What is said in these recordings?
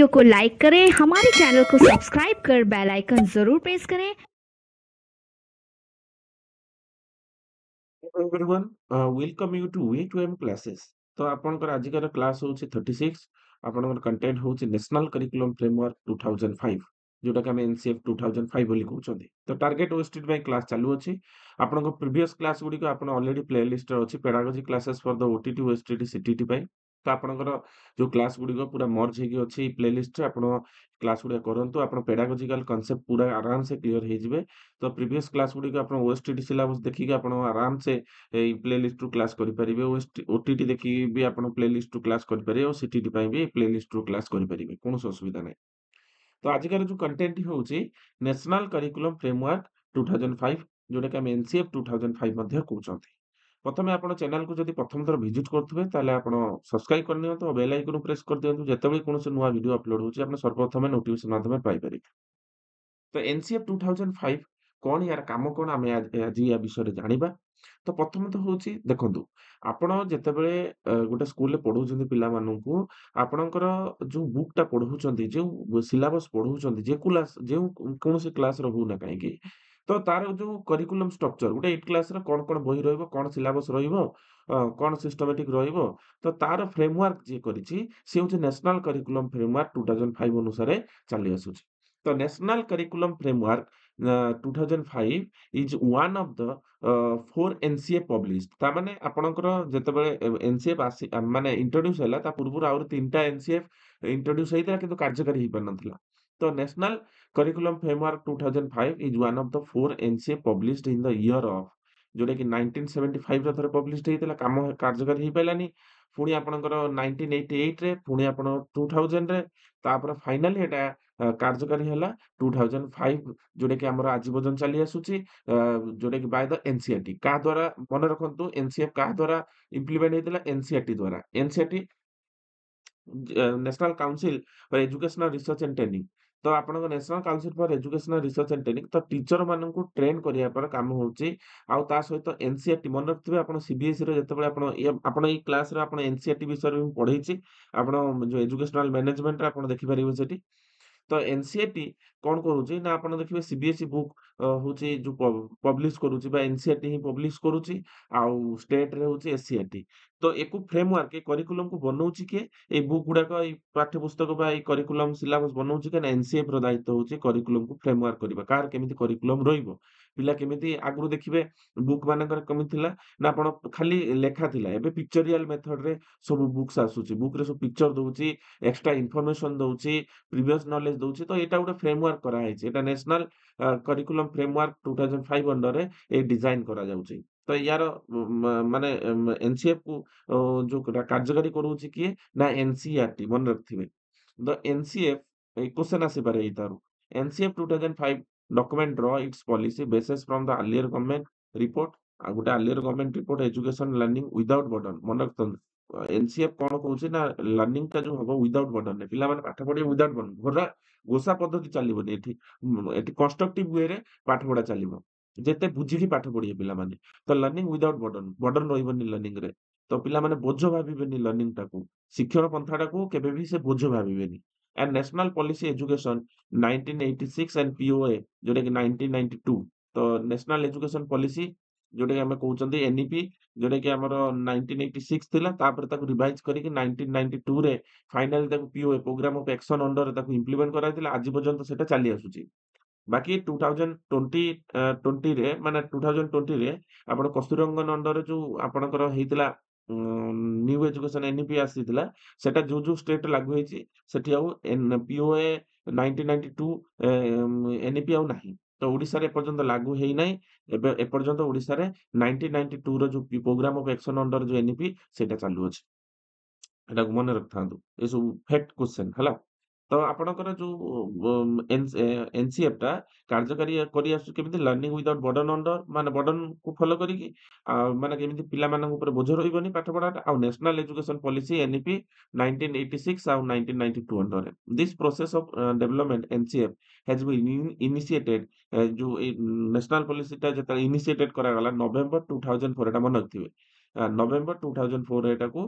Video को like करें, हमारे चैनल को सब्सक्राइब कर बेल आइकन जरूर प्रेस करें। Hello everyone, welcome you to V2M classes. तो आपनकर आजिकार क्लास होची 36 आपनकर कंटेंट होची नेशनल करिकुलम फ्रेमवर्क 2005 जोटा कि हम एनसीएफ 2005 बोली कहउछंदी। तो टारगेट ओएसटी में क्लास चालू अछि। आपनकर प्रीवियस क्लास गुडी को आपन ऑलरेडी प्लेलिस्ट रे अछि pedagogy classes for the OTT OST CTT पई। तो आपनकर जो क्लास गुडी को पूरा मर्ज हेगी अछि प्लेलिस्ट रे आपण क्लास गुडी करंतु आपण पेडागोजिकल कांसेप्ट पूरा आराम से क्लियर हे जिवे। तो प्रीवियस क्लास गुडी को आपण ओएसटी सिलेबस देखि के आपण आराम से एई प्लेलिस्ट रु क्लास करि परिबे। ओटीटी देखि भी आपण प्लेलिस्ट रु क्लास करि परिबे और सीटीटी पई भी प्लेलिस्ट रु क्लास करि परिबे कोनोस असुविधा नै। तो आजिकार जो कंटेंट होउची नेशनल करिकुलम फ्रेमवर्क 2005 जोटा कि हम एनसीएफ 2005 मध्ये कहउचंती। प्रथमे आपण चैनल को जदि प्रथम थर विजिट करथुबे ताले आपण सब्सक्राइब कर नियंतु और बेल आइकन प्रेस कर दियंतु जेतेबेले कोनोस नुवा वीडियो अपलोड होउची आपण सर्वप्रथमे नोटिफिकेशन माध्यमे पाइ परिबे। तो एनसीएफ 2005 कौन यार काम कौन आम आज या विषय जानिबा। तो प्रथम तो हूँ देखु आपण जितेबले गोटे स्कूल पढ़ाऊँ पिला आपणकर जो बुकटा पढ़ाऊँ जो सिलेबस पढ़ाऊँ जो कौन क्लास रोना कहीं तो तार जो करिकुलम स्ट्रक्चर गोटे 8 क्लास कौन कौन बही रही कौन सिलेबस कौन सिस्टमेटिक तो तार फ्रेमवर्क जी करी सी हूँ नेशनल करिकुलम फ्रेमवर्क 2005 अनुसार चली आसूची। तो national curriculum framework 2005 is one of the 4 NCF published ता माने आपणकर जेतेबेले एनसीएफ आसी माने इंट्रोड्यूस हैला ता पूर्व आउर 3टा एनसीएफ इंट्रोड्यूस हेइतला किंतु कार्यकारी हेइ परनथला। तो national curriculum framework 2005 is one of the 4 NCF published in the year of जोटा कि 1975 रे थरे पब्लिश्ड हेइतला काम कार्यकारी हेइ पैलानी। पुणी आपणकर 1988 रे पुणी आपण 2000 रे तापर फाइनली एटा कार्यकारी हैला 2005 जोटा कि हमर आज पर्यंत चली आसुची जोटा कि बाय द एनसीईआरटी का द्वारा मन रखंतु एनसीएफ का द्वारा इम्प्लीमेंट हेइतला एनसीईआरटी द्वारा NCERT national council for educational research and training. तो आपन national council for educational research and training तो टीचर माननकु ट्रेन करिया पर काम होउची। आउ ता सहित एनसीईआरटी मन रखथिबे आपन सीबीएसई रे जतेबेले आपन ई क्लास रे आपन एनसीईआरटी विषय रे पढैछि आपन जो एजुकेशनल मैनेजमेंट रे आपन देखि परिबे सेठी। तो एनसीईआरटी कौन करूची ना आपण देखिबे सीबीएसई बुक होची जो पब्लिश करूची बा एनसीईआरटी ही पब्लिश करूची आउ स्टेट रे होची एससीईआरटी। तो एको फ्रेमवर्क ए करिकुलम को बनौची के ए बुक गुडा को ए पाठ्य पुस्तक बा ए करिकुलम सिलेबस बनौची के ना एनसीएफ रो दायित्व होची करिकुलम को फ्रेमवर्क करबा कार केमिति करिकुलम रहिबो पिला केमिति आगु देखिबे बुक मानकर केमिति थिला ना आपण खाली लेखा थिला एबे पिक्चरियल मेथड रे सब बुक्स आसुची बुक रे सब पिक्चर दउची एक्स्ट्रा इन्फॉर्मेशन दउची प्रीवियस नॉलेज दउची। तो एटा गोटे फ्रेमवर्क करा हैछि एटा नेशनल करिकुलम फ्रेमवर्क 2005 अंडर रे ए डिजाइन करा जाउची। तो यार माने एनसीएफ को जो कार्यकारी करूची किए ना एनसीईआरटी मन रखथिबे। द एनसीएफ ए क्वेश्चन आसी पारे एतारु NCF 2005 document draw its policy basis from the earlier government report आ गोटे earlier government report education learning without burden मन रखथन। एनसीएफ कौन कहूची ना लर्निंग का जो हबो विदाउट बर्डन ने पिला माने पाठ पढिबे विदाउट बर्डन घोरा घोषा पद्धति चलिबोनी एठी कंस्ट्रक्टिव वे रे पाठ पढा चलिबो जेते बुझिकी पाठ पढिबे पिला माने। तो लर्निंग विदाउट बर्डन बर्डन रहिबोनी लर्निंग रे तो पिला माने बोझ भाबिबेनी लर्निंग टाकू शिक्षण पंथाटा को केबे भी से बोझ भाबिबेनी। And national policy education 1986 and POA जोटा कि 1992 तो नेशनल एजुकेशन पॉलिसी जोटा कि हमें कहउचंदी एनईपी जोटा कि हमर 1986 थिला तापर ताकू रिवाइज करिक 1992 रे फाइनली ताकू POA programme of action under ताकू इम्प्लीमेंट कराइथिला आज पर्यंत सेटा चली आसुची। बाकी 2020 रे माने 2020 रे आपण कस्तूररंगन अंडर जो आपणकर हेइतिला न्यू एजुकेशन एनईपी आसीतिला सेटा जो स्टेट लागू हेछि सेठी आउ पीओए 1992 एनईपी आउ नाही। तो ओडिसा रे पर्यंत लागू हेइ नै एबे ए पर्यंत ओडिसा रे 1992 रो जो प्रोग्राम ऑफ एक्शन अंडर जो एनईपी सेटा चालू अछि। एटा मन रखथांतु ए सब फैक्ट क्वेश्चन हला। तो आपणकर जो एनसीएफ टा कार्यकारी करि आसु केमिति लर्निंग विदाउट बर्डन अंडर माने बर्डन को फॉलो करिकि माने केमिति पिला मानन ऊपर बोझ रहिबोनी पाठ पढाटा आ नेशनल एजुकेशन पॉलिसी एनईपी 1986 आ 1992 under this process of development NCF has been initiated जो नेशनल पॉलिसी टा जता इनिशिएटेड करा गला नवंबर 2004 एटा मन रखथिबे। November 2004 ଏଟାକୁ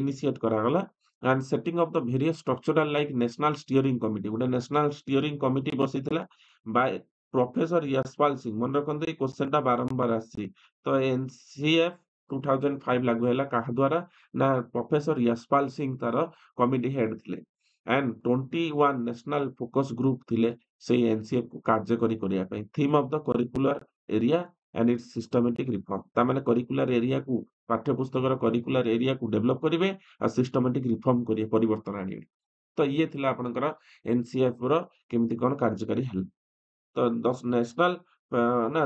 ଇନିସିଏଟ୍ କରାଗଲା। And setting of the various structural like national steering committee, ଗୋଟେ ନ୍ୟାସନାଲ ଷ୍ଟିଅରିଂ କମିଟି ବସିଥିଲା ବାय ପ୍ରଫେସର ୟଶପାଲ ସିଂ। ମନେ ରଖନ୍ତୁ ଏଇ କ୍ୱେଶ୍ଚନଟା ବାରମ୍ବାର ଆସିଛି। ତ ଏନସିଏଫ 2005 ଲାଗୁ ହେଲା କାହା ଦ୍ୱାରା? ନା ପ୍ରଫେସର ୟଶପାଲ ସିଂ ତାର କମିଟି ହେଡ୍ ଥିଲେ। ଆଣ୍ଡ 21 ନ୍ୟାସନାଲ ଫୋକସ ଗ୍ରୁପ ଥିଲେ ସେଇ ଏନସିଏଫ କୁ କାର୍ଯ୍ୟକାରୀ କରିବା ପାଇଁ। Theme of the curricular area and its systematic reform, ତାମାନେ କରିକୁଲାର ଏରିଆକୁ, ପାଠ୍ୟପୁସ୍ତକର କରିକୁଲାର ଏରିଆକୁ ଡେଭଲପ କରିବେ ଆଉ ସିଷ୍ଟମେଟିକ ରିଫର୍ମ କରିବେ, ପରିବର୍ତ୍ତନ ଆଣିବେ। ତ ଇଏ ଥିଲା ଆପଣଙ୍କର ଏନସିଏଫ ର କେମିତି କଣ କାର୍ଯ୍ୟକାରୀ ହେଲା। ତ national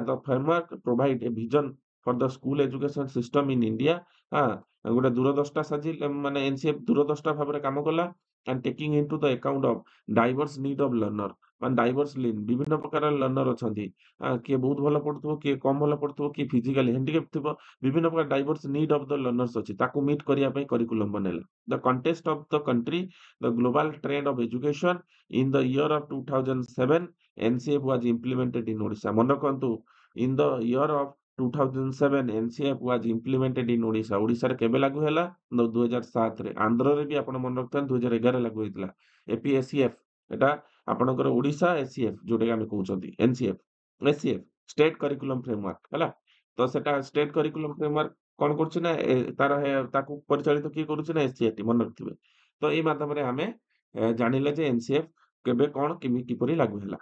the framework provide a vision for the school education system in India। ଗୋଟେ ଦୂରଦର୍ଶିତା ସାଜି ମାନେ ଏନସିଏଫ ଦୂରଦର୍ଶିତା ଭାବରେ କାମ କଲା। and taking into the account of diverse need of learner, ମାନେ ଡାଇଭର୍ସ ଲିନ୍, ବିଭିନ୍ନ ପ୍ରକାର ଲର୍ଣ୍ଣର ଅଛନ୍ତି। କିଏ ବହୁତ ଭଲ ପଢୁଥିବ, କିଏ କମ ଭଲ ପଢୁଥିବ, କିଏ ଫିଜିକାଲି ହ୍ୟାଣ୍ଡିକ୍ୟାପ୍ଟ ଥିବ, ବିଭିନ୍ନ ପ୍ରକାର diverse need of the learners ଅଛି, ତାକୁ ମିଟ୍ କରିବା ପାଇଁ କରିକୁଲମ ବନେଇଲା। The context of the country, the global trend of education in the year of 2007 NCF was implemented in Odisha। ମନେ ରଖନ୍ତୁ, in the year of 2007 NCF was implemented in Odisha। ଓଡ଼ିଶାରେ କେବେ ଲାଗୁ ହେଲା? 2007 ରେ। ଆନ୍ଧ୍ରରେ ବି ଆପଣ ମନେ ରଖିଥାନ୍ତି 2011 ଲାଗୁ ହେଇଥିଲା। ଏପିଏସିଏଫ ଏଟା ଆପଣଙ୍କର ଓଡ଼ିଶା ଏସିଏଫ ଯୋଉଟାକି ଆମେ କହୁଛନ୍ତି NCF, ACF state curriculum framework ହେଲା। ତ ସେଟା ଷ୍ଟେଟ କରିକୁଲମ ଫ୍ରେମୱାର୍କ କଣ କରୁଛି ନା ତାକୁ ପରିଚାଳିତ କିଏ କରୁଛି ନା ଏସିଆରଟି, ମନେ ରଖିଥିବେ। ତ ଏଇ ମାଧ୍ୟମରେ ଆମେ ଜାଣିଲେ ଯେ ଏନସିଏଫ କେବେ କଣ କିପରି ଲାଗୁ ହେଲା।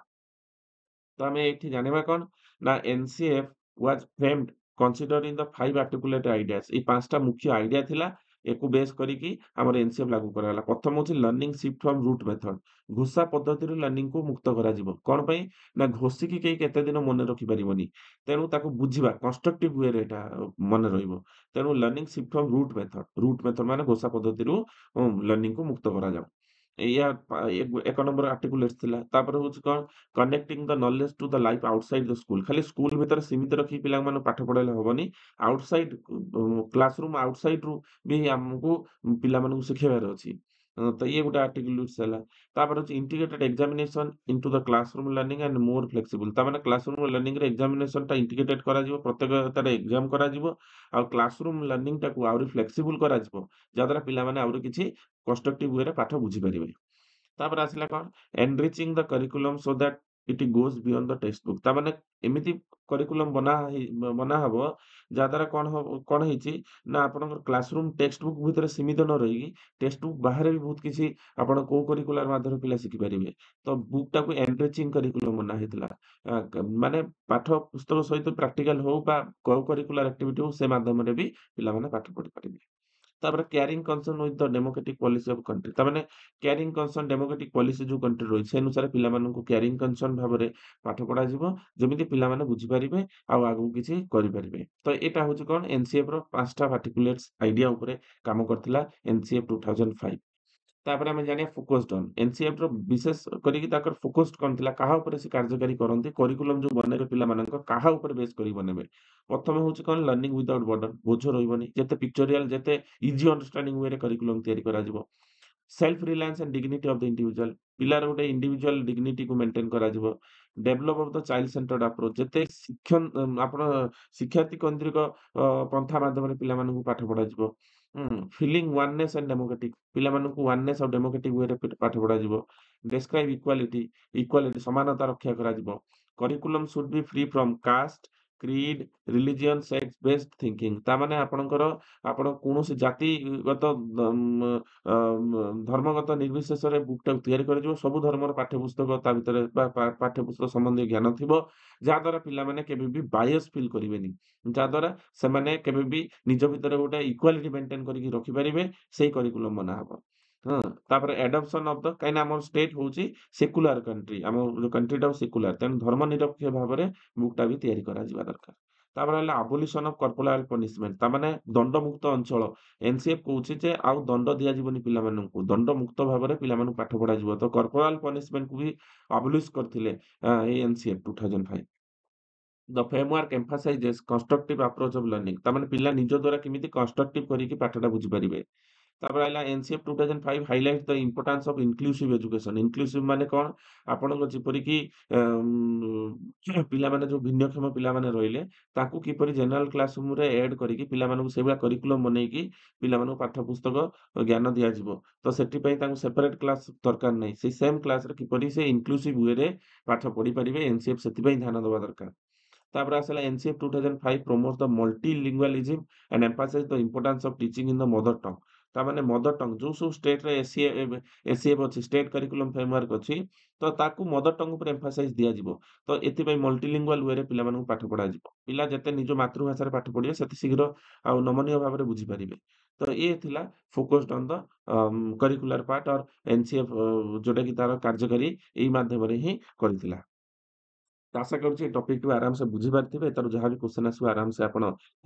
ତ ଆମେ ଏଇଠି ଜାଣିବା କଣ ନା ଏନସିଏଫ ୱାଜ ଫ୍ରେମଡ କନସିଡରିଂ ଦ 5 ଆର୍ଟିକୁଲେଟ ଆଇଡିଆସ। ଏଇ 5ଟା ମୁଖ୍ୟ ଆଇଡିଆ ଥିଲା, ଏକୁ ବେସ୍ କରିକି ଆମର ଏନସିଏଫ ଲାଗୁ କରାଗଲା। ପ୍ରଥମ ହଉଛି learning shift from rote method, ଘୋଷା ପଦ୍ଧତିରୁ ଲର୍ଣ୍ଣିଂକୁ ମୁକ୍ତ କରାଯିବ। କଣ ପାଇଁ ନା ଘୋଷିକି କେହି କେତେ ଦିନ ମନେ ରଖିପାରିବନି, ତେଣୁ ତାକୁ ବୁଝିବା କନଷ୍ଟ୍ରକ୍ଟିଭ ୱେରେ ଏଟା ମନେ ରହିବ। ତେଣୁ learning shift from rote method ମାନେ ଘୋଷା ପଦ୍ଧତିରୁ ଲର୍ଣ୍ଣିଂକୁ ମୁକ୍ତ କରାଯାଉ। ଏଇଆ ଏକ ନମ୍ବର ଆର୍ଟିକୁଲେଟ ଥିଲା। ତାପରେ ହଉଛି କଣ, connecting the knowledge to the life outside the school. ଖାଲି ସ୍କୁଲ ଭିତରେ ସୀମିତ ରଖି ପିଲାମାନଙ୍କୁ ପାଠ ପଢାଇଲେ ହବନି, ଆଉଟସାଇଡ କ୍ଲାସରୁମ ଆଉଟସାଇଡ ରୁ ବି ଆମକୁ ପିଲାମାନଙ୍କୁ ଶିଖେଇବାର ଅଛି। ତ ଇଏ ଗୋଟେ ଆର୍ଟିକୁଲ ହେଲା। ତାପରେ ହଉଛି integrated examination into the classroom learning and ମୋର ଫ୍ଲେକ୍ସିବୁଲ। ତାମାନେ କ୍ଲାସରୁମ ଲର୍ଣ୍ଣିଂ ରେ ଏକ୍ସାମିନେସନଟା ଇଣ୍ଟିଗ୍ରେଟେଡ କରାଯିବ, ପ୍ରତ୍ୟେକଟାରେ ଏକ୍ସାମ କରାଯିବ ଆଉ କ୍ଲାସରୁମ ଲର୍ଣ୍ଣିଂ ଟାକୁ ଆହୁରି ଫ୍ଲେକ୍ସିବୁଲ କରାଯିବ, ଯାହାଦ୍ୱାରା ପିଲାମାନେ ଆହୁରି କିଛି କନଷ୍ଟ୍ରକ୍ଟିଭ ୱେରେ ପାଠ ବୁଝିପାରିବେ। ତାପରେ ଆସିଲା କଣ, enriching the curriculum so that it goes beyond the textbook. ତାମାନେ ଏମିତି କରିକୁଲମ ବନା ହବ ଯାହାଦ୍ୱାରା କଣ ହେଇଛି ନା ଆପଣଙ୍କର କ୍ଲାସରୁମ ଟେକ୍ସଟ ବୁକ୍ ଭିତରେ ସୀମିତ ନ ରହିକି ଟେକ୍ସଟ ବୁକ୍ ବାହାରେ ବି ବହୁତ କିଛି ଆପଣ କୋଉ କରିକୁଲାର ମାଧ୍ୟମରେ ପିଲା ଶିଖିପାରିବେ। ତ ବୁକ୍ ଟାକୁ ଏନରିଚିଂ କରିକୁଲମ ବନା ହେଇଥିଲା। ମାନେ ପାଠ ପୁସ୍ତକ ସହିତ ପ୍ରାକ୍ଟିକାଲ ହଉ ବା କୋ କରିକୁଲାର ଆକ୍ଟିଭିଟି ହଉ, ସେ ମାଧ୍ୟମରେ ବି ପିଲାମାନେ ପାଠ ପଢିପାରିବେ। ତାପରେ caring concern with the democratic policy of country. ତାମାନେ କ୍ୟାରିଂ କନସର୍ନ ଡେମୋକ୍ରେଟିକ ପଲିସି ଯୋଉ କଣ୍ଟ୍ରି ରହିଛି ସେ ଅନୁସାରେ ପିଲାମାନଙ୍କୁ କ୍ୟାରିଂ କନସର୍ନ ଭାବରେ ପାଠ ପଢାଯିବ, ଯେମିତି ପିଲାମାନେ ବୁଝିପାରିବେ ଆଉ ଆଗକୁ କିଛି କରିପାରିବେ। ତ ଏଇଟା ହଉଛି କଣ, ଏନସିଏଫ ର 5ଟା ପାର୍ଟିକୁଲେଟ୍ସ ଆଇଡିଆ ଉପରେ କାମ କରିଥିଲା ଏନସିଏଫ 2005। ତାପରେ ଆମେ ଜାଣିବା ଫୋକସ୍ଡ ଅନ୍। ଏନସିଏଫ ର ବିଶେଷ କରିକି ତାଙ୍କର ଫୋକସ୍ଡ କଣ ଥିଲା, କାହା ଉପରେ ସେ କାର୍ଯ୍ୟକାରୀ କରନ୍ତି, କରିକୁଲମ ଯୋଉ ବନେଇବେ ପିଲାମାନଙ୍କ କାହା ଉପରେ ବେସ୍ କରି ବନେଇବେ। ପ୍ରଥମେ ହଉଛି କଣ, ଲର୍ଣ୍ଣିଂ ୱିଦାଉଟ୍ ବର୍ଡନ, ବୋଝ ରହିବନି, ଯେତେ ପିକ୍ଚରିଆଲ ଯେତେ ଇଜି ଅଣ୍ଡରଷ୍ଟାଣ୍ଡିଂ ୱେରେ କରିକୁଲମ ତିଆରି କରାଯିବ। Self Reliance and dignity of the individual, ପିଲାର ଗୋଟେ ଇଣ୍ଡିଭିଜୁଆଲ ଡିଗ୍ନିଟିକୁ ମେଣ୍ଟେନ କରାଯିବ। Develop of the child centred approach, ଯେତେ ଆପଣ ଶିକ୍ଷାର୍ଥୀ କୈନ୍ଦ୍ରିକ ପନ୍ଥା ମାଧ୍ୟମରେ ପିଲାମାନଙ୍କୁ ପାଠ ପଢାଯିବ। ଫିଲିଂ ୱାନନେସ ଆଣ୍ଡ ଡେମୋକ୍ରେଟିକ, ପିଲାମାନଙ୍କୁ ୱାନନେସ ଆଉ ଡେମୋକ୍ରେଟିକ ୱେରେ ପାଠ ପଢାଯିବ। ଡେସ୍କ୍ରାଇବ ଇକ୍ୱାଲିଟି ସମାନତା ରକ୍ଷା କରାଯିବ। Curriculum should be free from caste, creed, religion, sex based thinking. ତାମାନେ ଆପଣ କୌଣସି ଜାତିଗତ ଧର୍ମଗତ ନିର୍ବିଶେଷରେ ବୁକଟାକୁ ତିଆରି କରାଯିବ। ସବୁ ଧର୍ମର ପାଠ୍ୟପୁସ୍ତକ ତା ଭିତରେ ବା ପାଠ୍ୟପୁସ୍ତକ ସମ୍ବନ୍ଧୀୟ ଜ୍ଞାନ ଥିବ, ଯାହାଦ୍ୱାରା ପିଲାମାନେ କେବେ ବି ବାୟସ ଫିଲ୍ କରିବେନି, ଯାହାଦ୍ୱାରା ସେମାନେ କେବେ ବି ନିଜ ଭିତରେ ଗୋଟେ ଇକ୍ୱାଲିଟି ମେଣ୍ଟେନ କରିକି ରଖିପାରିବେ। ସେଇ କରିକୁଲମ ବନା ହବ। ତାପରେ ଆଡପସନ ଅଫ ଦ, କାହିଁକିନା ଆମର ଷ୍ଟେଟ ହଉଛି ସେକୁଲାର କଣ୍ଟ୍ରି, ଆମ କଣ୍ଟ୍ରିଟା ସେକୁଲାର, ତେଣୁ ଧର୍ମ ନିରପେକ୍ଷ ଭାବରେ ବୁକଟା ବି ତିଆରି କରାଯିବା ଦରକାର। ତାପରେ ହେଲା ଆବୋଲିସନ ଅଫ କର୍ପୋରାଲ ପନିଶମେଣ୍ଟ, ତାମାନେ ଦଣ୍ଡମୁକ୍ତ ଅଞ୍ଚଳ। ଏନସିଏଫ କହୁଛି ଯେ ଆଉ ଦଣ୍ଡ ଦିଆଯିବନି ପିଲାମାନଙ୍କୁ, ଦଣ୍ଡମୁକ୍ତ ଭାବରେ ପିଲାମାନଙ୍କୁ ପାଠ ପଢାଯିବ। ତ କର୍ପୋରାଲ ପନିଶମେଣ୍ଟକୁ ବି ଆବୋଲିଶ କରିଥିଲେ ଏଇ NCF 2005। The framework emphasizes constructive approach of learning, ତାମାନେ ପିଲା ନିଜ ଦ୍ୱାରା କେମିତି କନଷ୍ଟ୍ରକ୍ଟିଭ କରିକି ପାଠଟା ବୁଝିପାରିବେ। ତାପରେ ଆଇଲା ଏନସିଏଫ୍ 2005 highlight the importance of inclusive education. Inclusive ମାନେ କଣ? ଆପଣଙ୍କ ଯେପରିକି ପିଲାମାନେ ଯୋଉ ଭିନ୍ନକ୍ଷମ ପିଲାମାନେ ରହିଲେ, ତାଙ୍କୁ କିପରି ଜେନେରାଲ କ୍ଲାସ୍ ରୁମରେ ଏଡ୍ କରିକି ପିଲାମାନଙ୍କୁ ସେଇଭଳିଆ କରିକୁଲମ୍ ବନେଇକି ପିଲାମାନଙ୍କୁ ପାଠ ପୁସ୍ତକ ଜ୍ଞାନ ଦିଆଯିବ। ତ ସେଥିପାଇଁ ତାଙ୍କୁ ସେପାରେଟ୍ କ୍ଲାସ୍ ଦରକାର ନାହିଁ। ସେଇ ସେମ୍ କ୍ଲାସରେ କିପରି ସେ ଇନକ୍ଲୁସିଭ୍ ୱେରେ ପାଠ ପଢିପାରିବେ, ଏନସିଏଫ୍ ସେଥିପାଇଁ ଧ୍ୟାନ ଦବା ଦରକାର। ତାପରେ ଆସିଲା ଏନସିଏଫ୍ 2005 promotes the multilingualism and emphasize the importance of teaching in the mother tongue। ତାମାନେ ମଦର ଟଙ୍ଗ ଯୋଉ ସବୁ ଷ୍ଟେଟ୍‌ରେ ଏସିଏଫ୍ ଅଛି, ଷ୍ଟେଟ୍ କରିକୁଲମ୍ ଫ୍ରେମୱାର୍କ ଅଛି, ତ ତାକୁ ମଦର ଟଙ୍ଗ ଉପରେ ଏମ୍ଫାସାଇଜ୍ ଦିଆଯିବ। ତ ଏଥିପାଇଁ ମଲ୍ଟିଲିଙ୍ଗୁଆଲ୍ ୱେରେ ପିଲାମାନଙ୍କୁ ପାଠ ପଢ଼ାଯିବ। ପିଲା ଯେତେ ନିଜ ମାତୃଭାଷାରେ ପାଠ ପଢ଼ିବେ, ସେତେ ଶୀଘ୍ର ଆଉ ନମନୀୟ ଭାବରେ ବୁଝିପାରିବେ। ତ ଇଏ ଥିଲା focused on the curricular part or NCF ଯୋଉଟାକି ତାର କାର୍ଯ୍ୟକାରୀ ଏଇ ମାଧ୍ୟମରେ ହିଁ କରିଥିଲା। ତ ଆଶା କରୁଛି ଏ ଟପିକଟିକୁ ଆରାମସେ ବୁଝିପାରିଥିବେ। ତାର ଯାହା ବି କ୍ୱେଶ୍ଚନ୍ ଆସିବ ଆରାମସେ ଆପଣ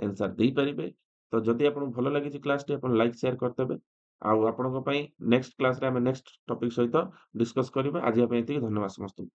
ଆନ୍ସର ଦେଇପାରିବେ। ତ ଯଦି ଆପଣଙ୍କୁ ଭଲ ଲାଗିଛି କ୍ଲାସଟି ଆପଣ ଲାଇକ୍, ସେୟାର କରିଦେବେ। ଆଉ ଆପଣଙ୍କ ପାଇଁ ନେକ୍ସଟ କ୍ଲାସରେ ଆମେ ନେକ୍ସଟ ଟପିକ ସହିତ ଡିସ୍କସ୍ କରିବା। ଆଜିକା ପାଇଁ ଏତିକି। ଧନ୍ୟବାଦ ସମସ୍ତଙ୍କୁ।